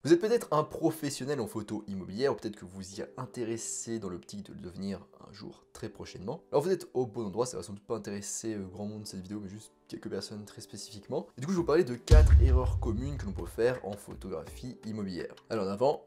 Vous êtes peut-être un professionnel en photo immobilière ou peut-être que vous y êtes intéressé dans l'optique de le devenir un jour très prochainement. Alors vous êtes au bon endroit, ça va sans doute pas intéresser grand monde cette vidéo mais juste quelques personnes très spécifiquement. Et du coup je vais vous parler de 4 erreurs communes que l'on peut faire en photographie immobilière. Alors en avant.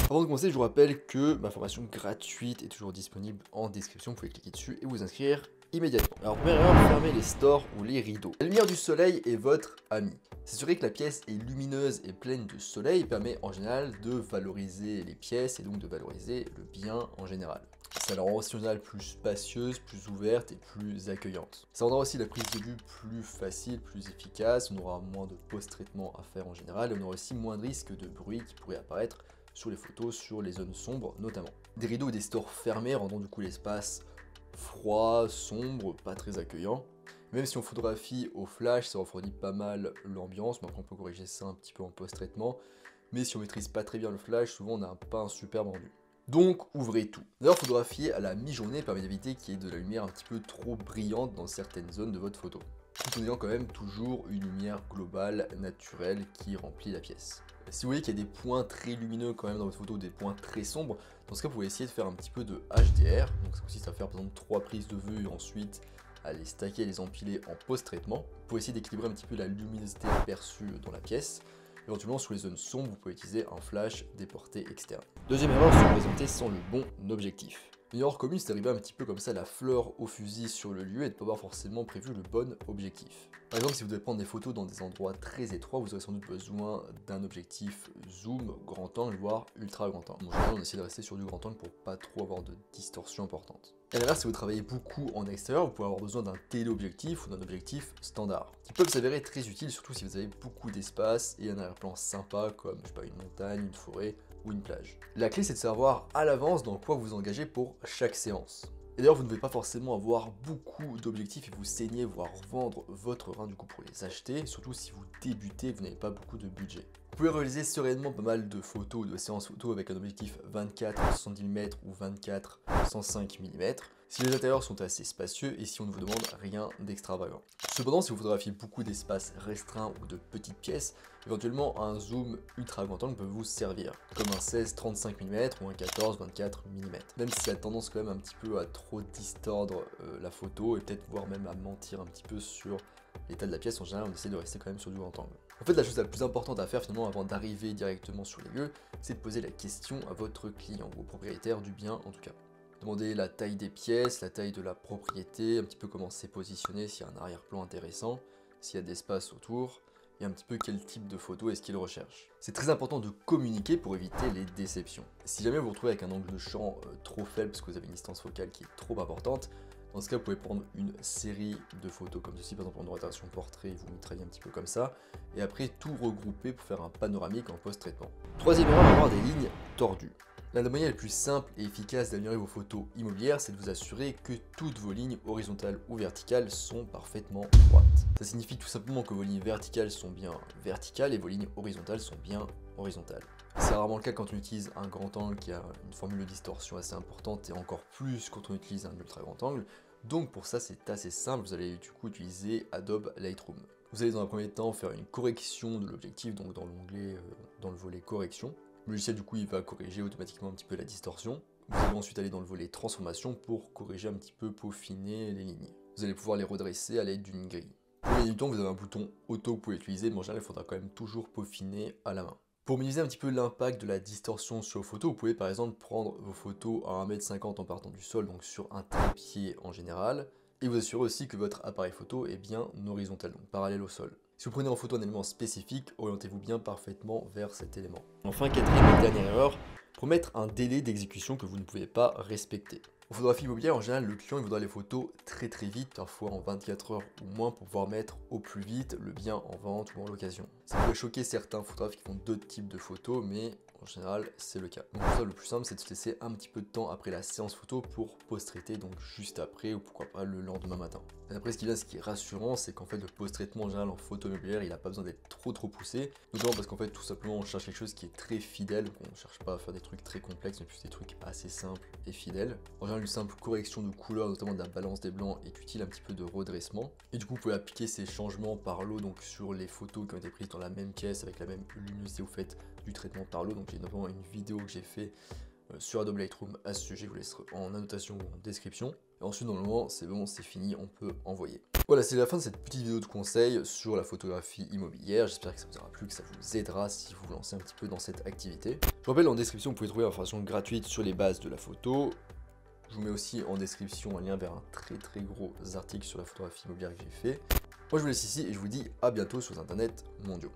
Avant de commencer, je vous rappelle que ma formation gratuite est toujours disponible en description. Vous pouvez cliquer dessus et vous inscrire immédiatement. Alors, première erreur, fermez les stores ou les rideaux. La lumière du soleil est votre ami. S'assurer que la pièce est lumineuse et pleine de soleil permet en général de valoriser les pièces et donc de valoriser le bien en général. Ça la rend aussi en général plus spacieuse, plus ouverte et plus accueillante. Ça rendra aussi la prise de vue plus facile, plus efficace, on aura moins de post-traitement à faire en général et on aura aussi moins de risques de bruit qui pourrait apparaître sur les photos, sur les zones sombres notamment. Des rideaux ou des stores fermés rendant du coup l'espace froid, sombre, pas très accueillant. Même si on photographie au flash, ça refroidit pas mal l'ambiance, mais après on peut corriger ça un petit peu en post-traitement. Mais si on maîtrise pas très bien le flash, souvent on n'a pas un super rendu. Donc ouvrez tout. D'ailleurs, photographier à la mi-journée permet d'éviter qu'il y ait de la lumière un petit peu trop brillante dans certaines zones de votre photo, tout en ayant quand même toujours une lumière globale, naturelle, qui remplit la pièce. Si vous voyez qu'il y a des points très lumineux quand même dans votre photo, des points très sombres, dans ce cas vous pouvez essayer de faire un petit peu de HDR, donc ça consiste à faire par exemple 3 prises de vue et ensuite à les stacker et les empiler en post-traitement. Vous pouvez essayer d'équilibrer un petit peu la luminosité perçue dans la pièce. Éventuellement sur les zones sombres, vous pouvez utiliser un flash déporté externe. Deuxième erreur, se présenter sans le bon objectif. Une erreur commune, c'est d'arriver un petit peu comme ça la fleur au fusil sur le lieu et de ne pas avoir forcément prévu le bon objectif. Par exemple, si vous devez prendre des photos dans des endroits très étroits, vous aurez sans doute besoin d'un objectif zoom, grand angle, voire ultra grand angle. En général, on essaie de rester sur du grand angle pour pas trop avoir de distorsion importante. Et à l'inverse, si vous travaillez beaucoup en extérieur, vous pouvez avoir besoin d'un téléobjectif ou d'un objectif standard, qui peuvent s'avérer très utiles, surtout si vous avez beaucoup d'espace et un arrière-plan sympa comme, je sais pas, une montagne, une forêt ou une plage. La clé, c'est de savoir à l'avance dans quoi vous engagez pour chaque séance. Et d'ailleurs, vous ne devez pas forcément avoir beaucoup d'objectifs et vous saigner, voire vendre votre rein du coup pour les acheter, surtout si vous débutez et que vous n'avez pas beaucoup de budget. Vous pouvez réaliser sereinement pas mal de photos, de séances photos avec un objectif 24-70 mm ou 24-105 mm, si les intérieurs sont assez spacieux et si on ne vous demande rien d'extravagant. Cependant, si vous photographiez beaucoup d'espaces restreints ou de petites pièces, éventuellement un zoom ultra grand angle peut vous servir, comme un 16-35 mm ou un 14-24 mm. Même s'il y a tendance quand même un petit peu à trop distordre la photo et peut-être voire même à mentir un petit peu sur l'état de la pièce, en général on essaie de rester quand même sur du grand angle. En fait, la chose la plus importante à faire finalement avant d'arriver directement sur les lieux, c'est de poser la question à votre client, ou au propriétaire du bien en tout cas. Demandez la taille des pièces, la taille de la propriété, un petit peu comment c'est positionné, s'il y a un arrière-plan intéressant, s'il y a d'espace autour, et un petit peu quel type de photo est-ce qu'il recherche. C'est très important de communiquer pour éviter les déceptions. Si jamais vous vous retrouvez avec un angle de champ trop faible parce que vous avez une distance focale qui est trop importante, dans ce cas, vous pouvez prendre une série de photos comme ceci, par exemple en rotation portrait, vous mitraillez un petit peu comme ça, et après tout regrouper pour faire un panoramique en post-traitement. Troisième erreur, avoir des lignes tordues. La manière la plus simple et efficace d'améliorer vos photos immobilières, c'est de vous assurer que toutes vos lignes horizontales ou verticales sont parfaitement droites. Ça signifie tout simplement que vos lignes verticales sont bien verticales et vos lignes horizontales sont bien horizontales. C'est rarement le cas quand on utilise un grand angle qui a une formule de distorsion assez importante et encore plus quand on utilise un ultra grand angle. Donc pour ça c'est assez simple, vous allez du coup utiliser Adobe Lightroom. Vous allez dans un premier temps faire une correction de l'objectif, donc dans l'onglet, dans le volet correction. Le logiciel du coup il va corriger automatiquement un petit peu la distorsion. Vous allez ensuite aller dans le volet transformation pour corriger un petit peu, peaufiner les lignes. Vous allez pouvoir les redresser à l'aide d'une grille. Pour gagner du temps, vous avez un bouton auto que vous pouvez utiliser, mais en général il faudra quand même toujours peaufiner à la main. Pour minimiser un petit peu l'impact de la distorsion sur vos photos, vous pouvez par exemple prendre vos photos à 1,50 m en partant du sol, donc sur un trépied en général, et vous assurer aussi que votre appareil photo est bien horizontal, donc parallèle au sol. Si vous prenez en photo un élément spécifique, orientez-vous bien parfaitement vers cet élément. Enfin, quatrième et dernière erreur, promettre un délai d'exécution que vous ne pouvez pas respecter. En photographie immobilière, en général, le client il voudra les photos très vite, parfois en 24 heures ou moins, pour pouvoir mettre au plus vite le bien en vente ou en location. Ça peut choquer certains photographes qui font d'autres types de photos, mais en général c'est le cas. Donc pour ça le plus simple c'est de se laisser un petit peu de temps après la séance photo pour post-traiter, donc juste après ou pourquoi pas le lendemain matin. Et après ce qui est rassurant, c'est qu'en fait le post-traitement en général en photo immobilière il n'a pas besoin d'être trop poussé, notamment parce qu'en fait tout simplement on cherche quelque chose qui est très fidèle, donc on ne cherche pas à faire des trucs très complexes mais plus des trucs assez simples et fidèles. En général une simple correction de couleur, notamment de la balance des blancs, est utile, un petit peu de redressement. Et du coup vous pouvez appliquer ces changements par lot donc sur les photos qui ont été prises dans la même caisse avec la même luminosité au fait du traitement par lot. Donc j'ai notamment une vidéo que j'ai fait sur Adobe Lightroom à ce sujet, je vous laisserai en annotation ou en description. Et ensuite normalement c'est bon, c'est fini, on peut envoyer. Voilà, c'est la fin de cette petite vidéo de conseils sur la photographie immobilière. J'espère que ça vous aura plu, que ça vous aidera si vous vous lancez un petit peu dans cette activité. Je vous rappelle, en description vous pouvez trouver une formation gratuite sur les bases de la photo. Je vous mets aussi en description un lien vers un très gros article sur la photographie immobilière que j'ai fait. Moi je vous laisse ici et je vous dis à bientôt sur les internets mondiaux.